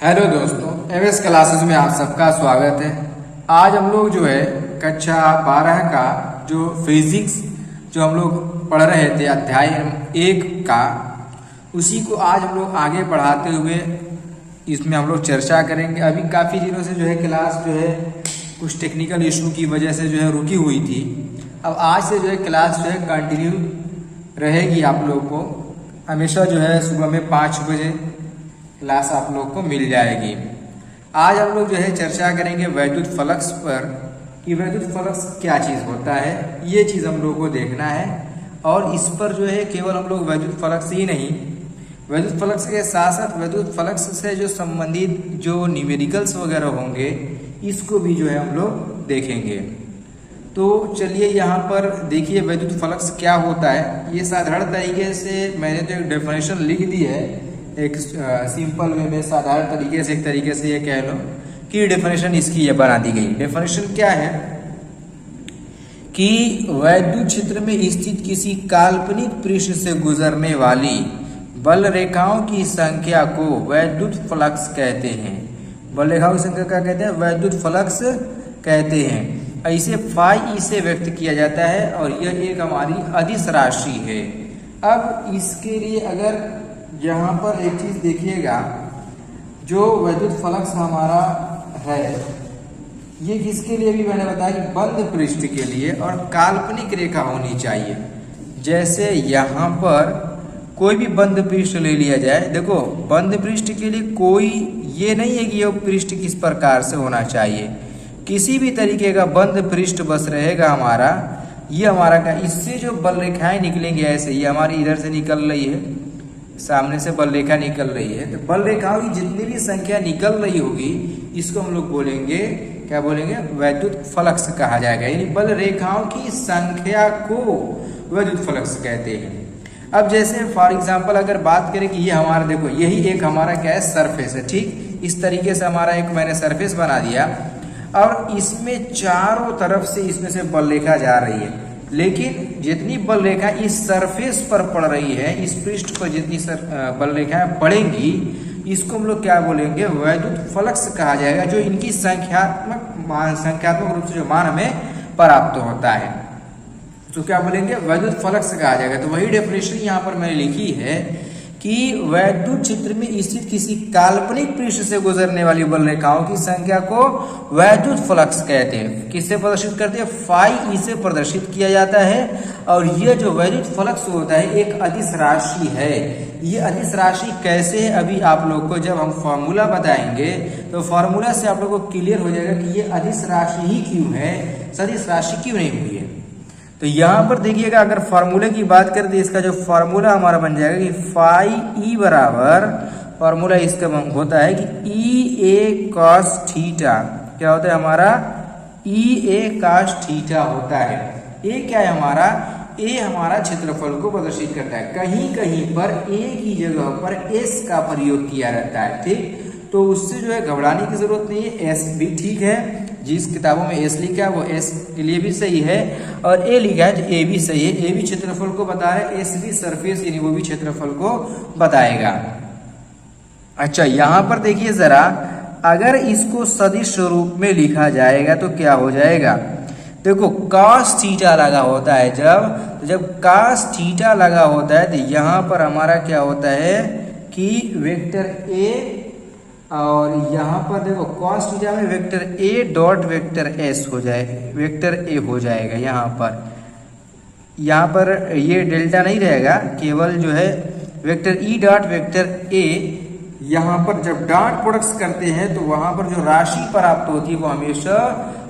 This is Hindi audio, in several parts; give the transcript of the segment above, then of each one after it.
हेलो दोस्तों, एमएस क्लासेस में आप सबका स्वागत है। आज हम लोग जो है कक्षा 12 का जो फिजिक्स जो हम लोग पढ़ रहे थे अध्याय 1 का, उसी को आज हम लोग आगे बढ़ाते हुए इसमें हम लोग चर्चा करेंगे। अभी काफ़ी दिनों से जो है क्लास जो है कुछ टेक्निकल इशू की वजह से जो है रुकी हुई थी। अब आज से जो है क्लास जो है कंटिन्यू रहेगी। आप लोग को हमेशा जो है सुबह में 5 बजे क्लास आप लोग को मिल जाएगी। आज हम लोग जो है चर्चा करेंगे वैद्युत फ्लक्स पर कि वैद्युत फ्लक्स क्या चीज़ होता है, ये चीज़ हम लोग को देखना है। और इस पर जो है केवल हम लोग वैद्युत फ्लक्स ही नहीं, वैद्युत फ्लक्स के साथ साथ वैद्युत फ्लक्स से जो संबंधित जो न्यूमेरिकल्स वगैरह होंगे इसको भी जो है हम लोग देखेंगे। तो चलिए यहाँ पर देखिए वैद्युत फ्लक्स क्या होता है। ये साधारण तरीके से मैंने तो एक डेफिनेशन लिख दी है, एक सिंपल वे में साधारण तरीके से, एक तरीके से ये कह लो कि डेफिनेशन इसकी ये बना दी गई। डेफिनेशन क्या है कि वैद्युत क्षेत्र में स्थित किसी काल्पनिक पृष्ठ से गुजरने वाली बल रेखाओं की संख्या को वैद्युत फ्लक्स कहते हैं। बल रेखाओं की संख्या क्या कहते हैं? वैद्युत फ्लक्स कहते हैं। ऐसे फाई से व्यक्त किया जाता है और यह एक हमारी अदिश राशि है। अब इसके लिए अगर यहाँ पर एक चीज देखिएगा, जो वैद्युत फ्लक्स हमारा है ये किसके लिए भी मैंने बताया कि बंद पृष्ठ के लिए और काल्पनिक रेखा होनी चाहिए। जैसे यहाँ पर कोई भी बंद पृष्ठ ले लिया जाए, देखो बंद पृष्ठ के लिए कोई ये नहीं है कि यह पृष्ठ किस प्रकार से होना चाहिए, किसी भी तरीके का बंद पृष्ठ बस रहेगा हमारा। ये हमारा का इससे जो बल रेखाएं निकलेंगे ऐसे, ये हमारी इधर से निकल रही है, सामने से बल रेखा निकल रही है, तो बल रेखाओं की जितनी भी संख्या निकल रही होगी इसको हम लोग बोलेंगे, क्या बोलेंगे? वैद्युत फ्लक्स कहा जाएगा। यानी बल रेखाओं की संख्या को वैद्युत फ्लक्स कहते हैं। अब जैसे फॉर एग्जांपल अगर बात करें कि ये हमारा देखो यही एक हमारा क्या है? सरफेस है। ठीक इस तरीके से हमारा एक मैंने सरफेस बना दिया और इसमें चारों तरफ से इसमें से बल रेखा जा रही है, लेकिन जितनी बल रेखा इस सरफेस पर पड़ रही है, इस पृष्ठ पर जितनी बल रेखाएं पड़ेंगी इसको हम लोग क्या बोलेंगे? वैद्युत फ्लक्स कहा जाएगा, जो इनकी संख्यात्मक रूप से जो मान हमें प्राप्त होता है तो क्या बोलेंगे? वैद्युत फ्लक्स कहा जाएगा। तो वही डेफिनेशन यहाँ पर मैंने लिखी है कि वैद्युत क्षेत्र में स्थित किसी काल्पनिक पृष्ठ से गुजरने वाली बल रेखाओं की संख्या को वैद्युत फ्लक्स कहते हैं। किससे प्रदर्शित करते हैं? फाई से प्रदर्शित किया जाता है। और यह जो वैद्युत फ्लक्स होता है एक अदिश राशि है। ये अदिश राशि कैसे है, अभी आप लोग को जब हम फॉर्मूला बताएंगे तो फॉर्मूला से आप लोग को क्लियर हो जाएगा कि ये अदिश राशि ही क्यों है, सदिश राशि क्यों नहीं हुई है। तो यहाँ पर देखिएगा, अगर फार्मूले की बात करें तो इसका जो फार्मूला हमारा बन जाएगा कि फाई ई बराबर, फार्मूला इसका होता है कि ई ए कॉस थीटा, क्या होता है हमारा? ई ए कॉस थीटा होता है। ए क्या है हमारा? ए हमारा क्षेत्रफल को प्रदर्शित करता है। कहीं कहीं पर ए की जगह पर एस का प्रयोग किया रहता है। ठीक, तो उससे जो है घबराने की जरूरत नहीं है। एस भी ठीक है, जिस किताबों में एस लिखा है वो एस के लिए भी सही है, और ए लिखा है तो ए भी सही है। ए भी क्षेत्रफल को बता रहा है, एस भी सरफेस यानी वो भी क्षेत्रफल को बताएगा। अच्छा, यहाँ पर देखिए जरा, अगर इसको सदिश रूप में लिखा जाएगा तो क्या हो जाएगा? देखो cos थीटा लगा होता है जब cos थीटा लगा होता है तो यहाँ पर हमारा क्या होता है कि वेक्टर ए, और यहाँ पर देखो cos थीटा में vector A dot vector S हो जाए, वेक्टर ए हो जाएगा। यहाँ पर ये डेल्टा नहीं रहेगा, केवल जो है vector E dot vector A. यहाँ पर जब डॉट प्रोडक्ट्स करते हैं तो वहां पर जो राशि प्राप्त होती है वो हमेशा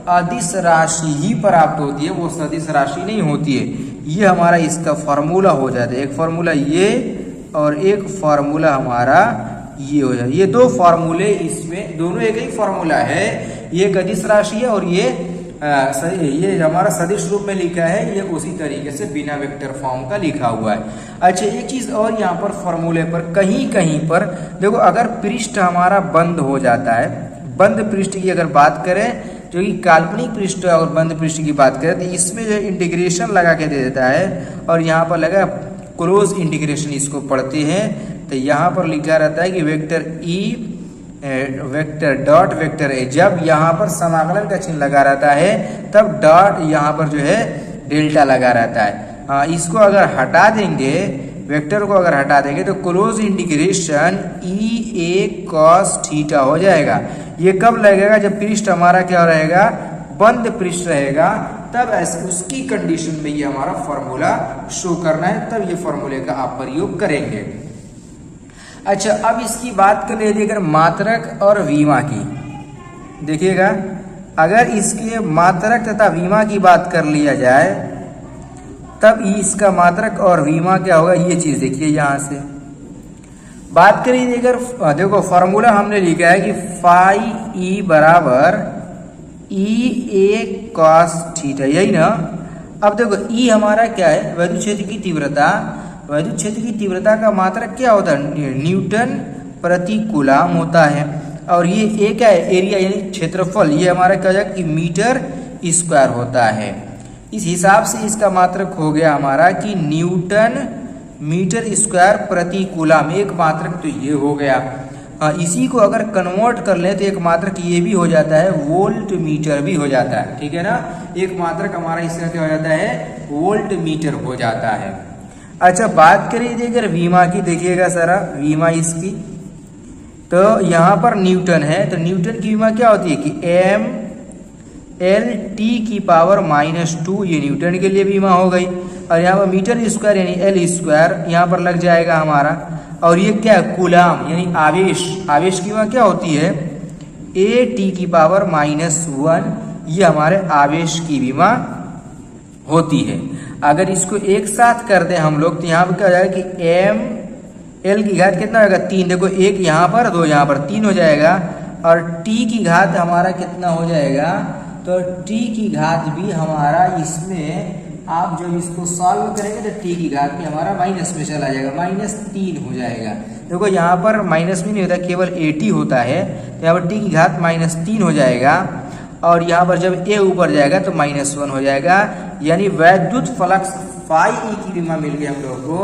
अदिश राशि ही प्राप्त होती है, वो सदिश राशि नहीं होती है। ये हमारा इसका फॉर्मूला हो जाता है। एक फॉर्मूला ये और एक फॉर्मूला हमारा ये हो जाए। ये दो फॉर्मूले, इसमें दोनों एक ही फॉर्मूला है। ये एक अदिश राशि है और ये हमारा सदिश रूप में लिखा है, ये उसी तरीके से बिना वेक्टर फॉर्म का लिखा हुआ है। अच्छा, एक चीज और यहाँ पर फॉर्मूले पर कहीं कहीं पर देखो, अगर पृष्ठ हमारा बंद हो जाता है, बंद पृष्ठ की अगर बात करें जो कि काल्पनिक पृष्ठ और बंद पृष्ठ की बात करें तो इसमें जो इंटीग्रेशन लगा के दे देता है, और यहाँ पर लगा क्लोज इंटीग्रेशन इसको पढ़ते हैं तो यहाँ पर लिखा रहता है कि vector E vector dot vector है, जब यहाँ पर समाकलन का चिन्ह लगा रहता है तब डॉट यहाँ पर जो है डेल्टा लगा रहता है। इसको अगर हटा देंगे, वेक्टर को अगर हटा देंगे तो क्लोज इंटीग्रेशन ई ए कॉस थीटा हो जाएगा। ये कब लगेगा? जब पृष्ठ हमारा क्या रहेगा? बंद पृष्ठ रहेगा, तब ऐसे उसकी कंडीशन में ये हमारा फॉर्मूला शो करना है, तब ये फॉर्मूले का आप प्रयोग करेंगे। अच्छा, अब इसकी बात कर लेते अगर मात्रक और विमा की। देखिएगा, अगर इसके मात्रक तथा विमा की बात कर लिया जाए तब इसका मात्रक और विमा क्या होगा, ये चीज देखिए यहां से बात करिए। अगर देखो फॉर्मूला हमने लिखा है कि फाई ई बराबर ई ए कॉस थीटा, यही ना। अब देखो ई हमारा क्या है? वैद्युत क्षेत्र की तीव्रता। वैद्युत क्षेत्र की तीव्रता का मात्रक क्या होता है? न्यूटन प्रति कूलम होता है। और ये ए क्या है? एरिया यानी क्षेत्रफल, ये हमारा क्या हो जाएगा कि मीटर स्क्वायर होता है। इस हिसाब से इसका मात्रक हो गया हमारा कि न्यूटन मीटर स्क्वायर प्रति कूलम, एक मात्रक तो ये हो गया। इसी को अगर कन्वर्ट कर लें तो एक मात्रक ये भी हो जाता है, वोल्ट मीटर भी हो जाता है, ठीक है ना। एक मात्रक हमारा इसका क्या हो जाता है? वोल्ट मीटर हो जाता है। अच्छा, बात करिए अगर विमा की, देखिएगा सारा विमा इसकी, तो यहाँ पर न्यूटन है, तो न्यूटन की विमा क्या होती है कि एम एल टी की पावर -2, ये न्यूटन के लिए विमा हो गई। और यहाँ पर मीटर स्क्वायर यानी एल स्क्वायर यहाँ पर लग जाएगा हमारा। और ये क्या है? कूलम यानी आवेश। आवेश की विमा क्या होती है? ए टी की पावर -1, ये हमारे आवेश की विमा होती है। अगर इसको एक साथ कर दें हम लोग तो यहाँ पर क्या हो जाएगा कि एम एल की घात कितना होगा? 3। देखो, एक यहाँ पर, दो यहाँ पर, 3 हो जाएगा। और टी की घात हमारा कितना हो जाएगा? तो टी की घात भी हमारा इसमें, आप जब इसको सॉल्व करेंगे तो टी की घात भी हमारा माइनस में चला जाएगा, -3 हो जाएगा। देखो यहाँ पर माइनस में नहीं होता, केवल 80 होता है, तो यहाँ पर टी की घात -3 हो जाएगा। और यहाँ पर जब ए ऊपर जाएगा तो -1 हो जाएगा। यानी वैद्युत फ्लक्स फाई ई की विमा मिल गई हम लोग को,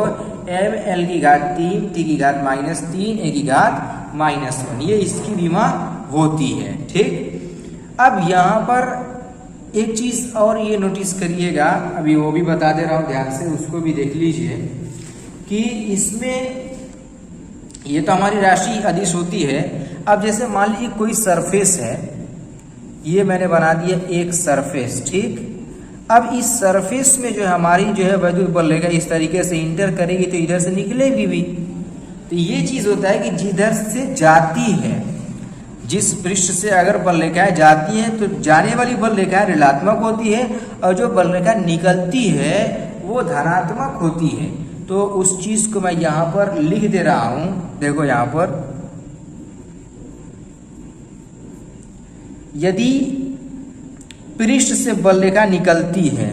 एम एल की घात 3, टी की घात -3, ए की घात -1, ये इसकी विमा होती है, ठीक। अब यहाँ पर एक चीज और ये नोटिस करिएगा, अभी वो भी बता दे रहा हूँ ध्यान से, उसको भी देख लीजिए कि इसमें ये तो हमारी राशि अदिश होती है। अब जैसे मान लीजिए कोई सरफेस है, ये मैंने बना दिया एक सरफेस, ठीक। अब इस सरफेस में जो हमारी जो है वैद्युत बल लेगा इस तरीके से इंटर करेगी तो इधर से निकलेगी भी। तो ये चीज होता है कि जिधर से जाती है, जिस पृष्ठ से अगर बल रेखाएं जाती है तो जाने वाली बल रेखाएं ऋणात्मक होती है और जो बल रेखा निकलती है वो धनात्मक होती है। तो उस चीज को मैं यहां पर लिख दे रहा हूं। देखो यहां पर यदि पृष्ठ से बल रेखा निकलती है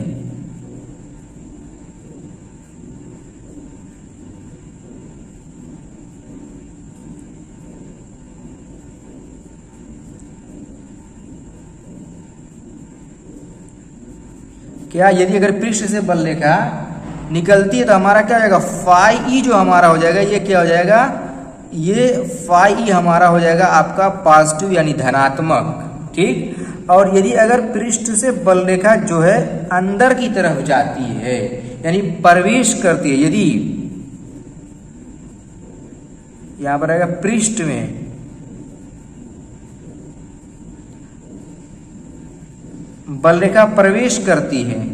क्या, यदि अगर पृष्ठ से बल रेखा निकलती है तो हमारा क्या हो जाएगा, फाई ई जो हमारा हो जाएगा, ये क्या हो जाएगा, ये फाई ई हमारा हो जाएगा आपका पॉजिटिव यानी धनात्मक, ठीक। और यदि अगर पृष्ठ से बल रेखा जो है अंदर की तरफ जाती है यानी प्रवेश करती है, यदि यहां पर आएगा पृष्ठ में बल रेखा प्रवेश करती है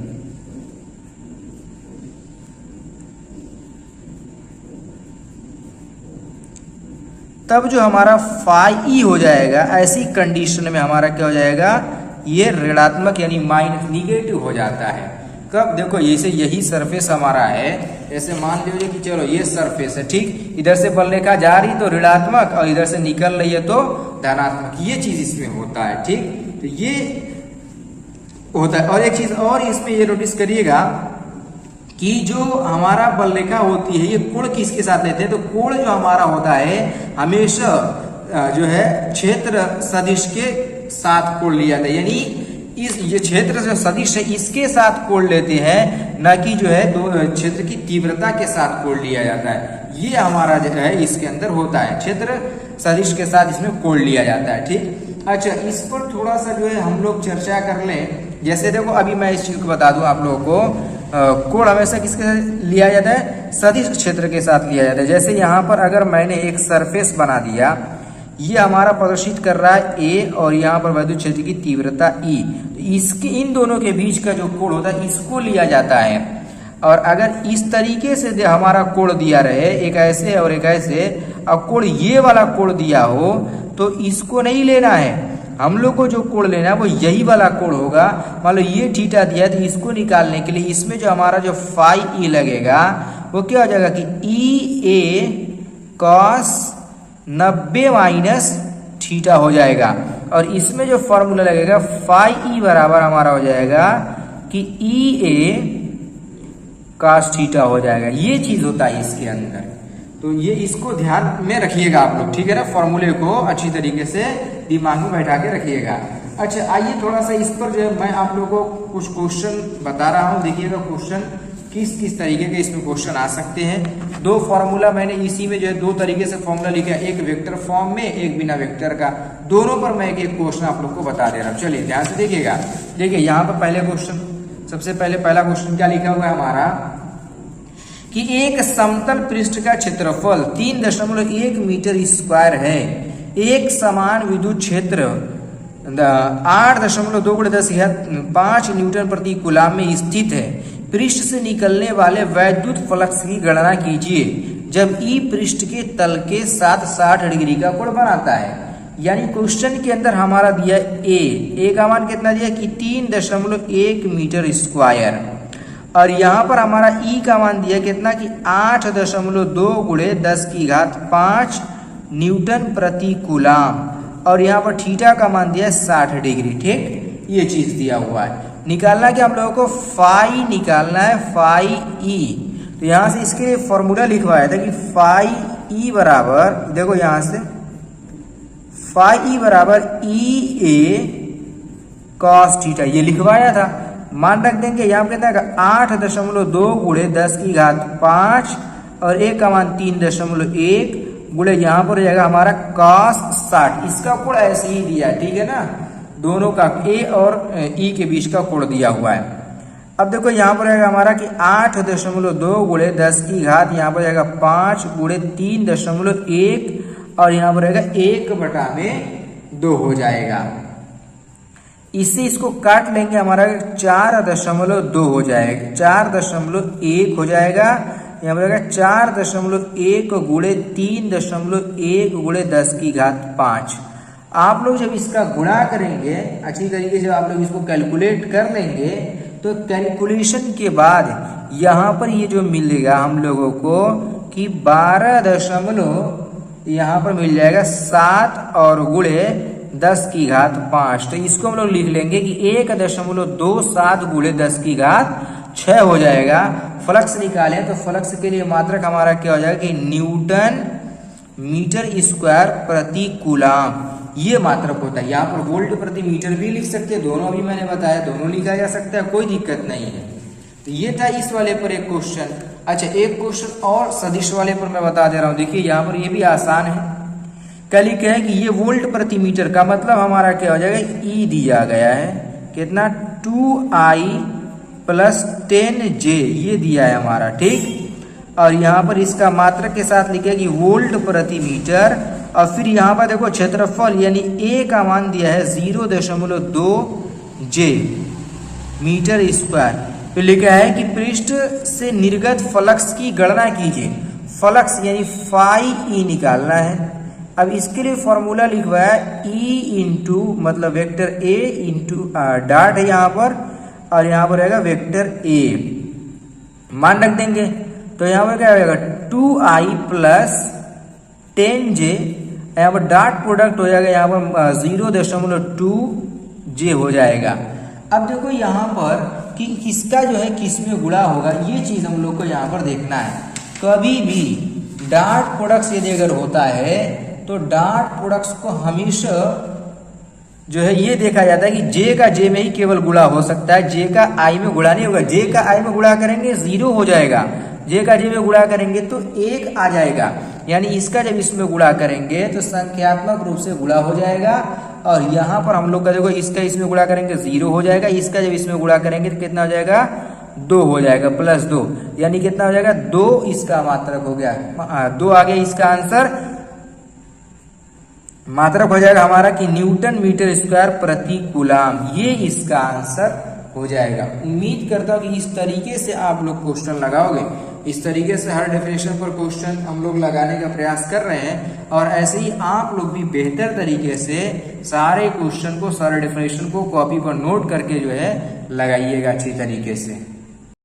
तब जो हमारा फाई ई हो जाएगा, ऐसी कंडीशन में हमारा क्या हो जाएगा, ये ऋणात्मक यानी माइनस निगेटिव हो जाता है। कब, देखो जैसे यही सरफेस हमारा है, जैसे मान लीजिए कि चलो ये सरफेस है, ठीक, इधर से बल रेखा जा रही तो ऋणात्मक और इधर से निकल रही है तो धनात्मक, ये चीज इसमें होता है, ठीक। तो ये होता है। और एक चीज और इसमें ये नोटिस करिएगा कि जो हमारा बल रेखा होती है, ये कोण किसके साथ लेते हैं, तो कोण जो हमारा होता है हमेशा जो है क्षेत्र सदिश के साथ कोण लिया जाता है। यानी इस ये क्षेत्र जो सदिश है इसके साथ कोड लेते हैं, न कि जो है दो क्षेत्र की तीव्रता के साथ कोड लिया जाता है। ये हमारा जो है इसके अंदर होता है, क्षेत्र सदिश के साथ इसमें कोड लिया जाता है। ठीक, अच्छा इस पर थोड़ा सा जो है हम लोग चर्चा कर लें। जैसे देखो अभी मैं इस चीज को बता दूं आप लोगों को, कोड हमेशा किसके साथ लिया जाता है? सदिश क्षेत्र के साथ लिया जाता है। जैसे यहाँ पर अगर मैंने एक सरफेस बना दिया, ये हमारा प्रदर्शित कर रहा है ए और यहाँ पर वैद्युत क्षेत्र की तीव्रता ई, तो इसके इन दोनों के बीच का जो कोण होता है इसको लिया जाता है। और अगर इस तरीके से हमारा कोण दिया रहे, एक ऐसे और एक ऐसे, अब कोण ये वाला कोण दिया हो तो इसको नहीं लेना है, हम लोग को जो कोण लेना है वो यही वाला कोण होगा। मान लो ये थीटा दिया तो इसको निकालने के लिए इसमें जो हमारा जो फाई ई लगेगा वो क्या हो जाएगा कि ई ए कॉस 90 माइनस थीटा हो जाएगा। और इसमें जो फॉर्मूला लगेगा फाई ई बराबर हमारा हो जाएगा कि ई ए कॉस थीटा हो जाएगा। ये चीज होता है इसके अंदर, तो ये इसको ध्यान में रखिएगा आप लोग, ठीक है ना। फॉर्मूले को अच्छी तरीके से दिमाग में बैठा के रखिएगा। अच्छा आइए थोड़ा सा इस पर जो है मैं आप लोगों को कुछ क्वेश्चन बता रहा हूँ। देखिएगा क्वेश्चन किस किस तरीके के इसमें क्वेश्चन आ सकते हैं। दो फॉर्मूला मैंने इसी में जो है दो तरीके से फॉर्मूला लिखा है, एक वेक्टर फॉर्म में, एक बिना वेक्टर का। दोनों पर मैं एक क्वेश्चन आप लोग को बता दे रहा हूँ। चलिए ध्यान से देखिएगा। देखिए यहाँ पर पहले क्वेश्चन, सबसे पहले पहला क्वेश्चन क्या लिखा हुआ है हमारा कि एक समतल पृष्ठ का क्षेत्रफल 3.1 मीटर स्क्वायर है। एक समान विद्युत क्षेत्र 8.2 × 5 न्यूटन प्रति कूलाम में स्थित है। पृष्ठ से निकलने वाले वैद्युत फ्लक्स की गणना कीजिए जब ई पृष्ठ के तल के साथ 60 डिग्री का कोण बनाता है। यानी क्वेश्चन के अंदर हमारा दिया ए का मान कितना दिया कि 3.1 मीटर स्क्वायर, और यहाँ पर हमारा ई का मान दिया कितना कि 8.2 × 10⁵ न्यूटन प्रति कूलाम, और यहाँ पर थीटा का मान दिया है 60 डिग्री। ठीक, ये चीज दिया हुआ है। निकालना क्या हम लोगों को? फाई निकालना है, फाई ई। तो यहाँ से इसके लिए फॉर्मूला लिखवाया था कि फाई ई बराबर, देखो यहाँ से फाई ई बराबर ई ए कॉस थीटा, ये लिखवाया था। मान रख देंगे यहाँ पे कितना 8.2 × 10⁵ और एक का मान 3.1 गुणे यहाँ पर हो जाएगा हमारा cos 60। इसका कोण ऐसे ही दिया है, ठीक है ना। दोनों का ए और ई के बीच का कोण दिया हुआ है। अब देखो यहाँ पर रहेगा हमारा कि 8.2 × 10⁵, यहाँ पर जाएगा 5 × 3.1 और यहाँ पर रहेगा 1/2 हो जाएगा। इससे इसको काट लेंगे, हमारा 4.2 हो जाएगा, 4.1 हो जाएगा। यहाँ पर 4.1 × 3.1 × 10⁵। आप लोग जब इसका गुणा करेंगे अच्छी तरीके से, आप लोग इसको कैलकुलेट कर लेंगे तो कैलकुलेशन के बाद यहाँ पर ये जो मिलेगा हम लोगों को कि 12 यहाँ पर मिल जाएगा 7 और गुणे 10⁵। तो इसको हम लोग लिख लेंगे कि 1.27 × 10⁵ हो जाएगा। फ्लक्स निकाले तो फ्लक्स के लिए मात्रक हमारा क्या हो जाएगा कि न्यूटन मीटर स्क्वायर प्रति कूलाम, ये मात्रक होता है। यहाँ पर वोल्ट प्रति मीटर भी लिख सकते हैं, दोनों अभी मैंने बताया, दोनों लिखा जा सकता है, कोई दिक्कत नहीं है। तो ये था इस वाले पर एक क्वेश्चन। अच्छा एक क्वेश्चन और सदिश वाले पर मैं बता दे रहा हूँ। देखिए यहाँ पर ये भी आसान है। कल ही कहे कि ये वोल्ट प्रति मीटर का मतलब हमारा क्या हो जाएगा, ई दिया गया है कितना 2I + 10J, ये दिया है हमारा, ठीक। और यहाँ पर इसका मात्रक के साथ लिखे कि वोल्ट प्रति मीटर, और फिर यहाँ पर देखो क्षेत्रफल यानी ए का मान दिया है 0.2 J मीटर स्क्वायर। तो लिखा है कि पृष्ठ से निर्गत फ्लक्स की गणना कीजिए। फ्लक्स यानी फाई ई निकालना है। अब इसके लिए फॉर्मूला लिखवाया ई इंटू मतलब वेक्टर ए इंटू डॉट है यहाँ पर, और यहाँ पर रहेगा वेक्टर ए, मान रख देंगे। तो यहाँ पर क्या होगा 2I + 10J, यहाँ पर डॉट प्रोडक्ट हो जाएगा, यहाँ पर 0.2 J हो जाएगा। अब देखो यहाँ पर कि किसका जो है किस में गुणा होगा, ये चीज हम लोग को यहाँ पर देखना है। कभी भी डॉट प्रोडक्ट यदि अगर होता है तो डॉट प्रोडक्ट्स को हमेशा जो है ये देखा जाता है कि जे का जे में ही केवल गुणा हो सकता है, जे का आई में गुणा नहीं होगा। जे का आई में गुणा करेंगे 0 हो जाएगा, जे का जे में गुणा करेंगे तो 1 आ जाएगा। यानी इसका जब इसमें गुणा करेंगे तो संख्यात्मक रूप से गुणा हो जाएगा। और यहाँ पर हम लोग का देखो इसका इसमें गुणा करेंगे 0 हो जाएगा, इसका जब इसमें गुणा करेंगे तो कितना हो जाएगा 2 हो जाएगा, +2 यानी कितना हो जाएगा 2 इसका मात्रक हो गया, 2 आ गया इसका आंसर। मात्रक हो जाएगा हमारा कि न्यूटन मीटर स्क्वायर प्रति कूलाम, ये इसका आंसर हो जाएगा। उम्मीद करता हूँ कि इस तरीके से आप लोग क्वेश्चन लगाओगे। इस तरीके से हर डेफिनेशन पर क्वेश्चन हम लोग लगाने का प्रयास कर रहे हैं और ऐसे ही आप लोग भी बेहतर तरीके से सारे क्वेश्चन को, सारे डेफिनेशन को कॉपी पर नोट करके जो है लगाइएगा अच्छी तरीके से।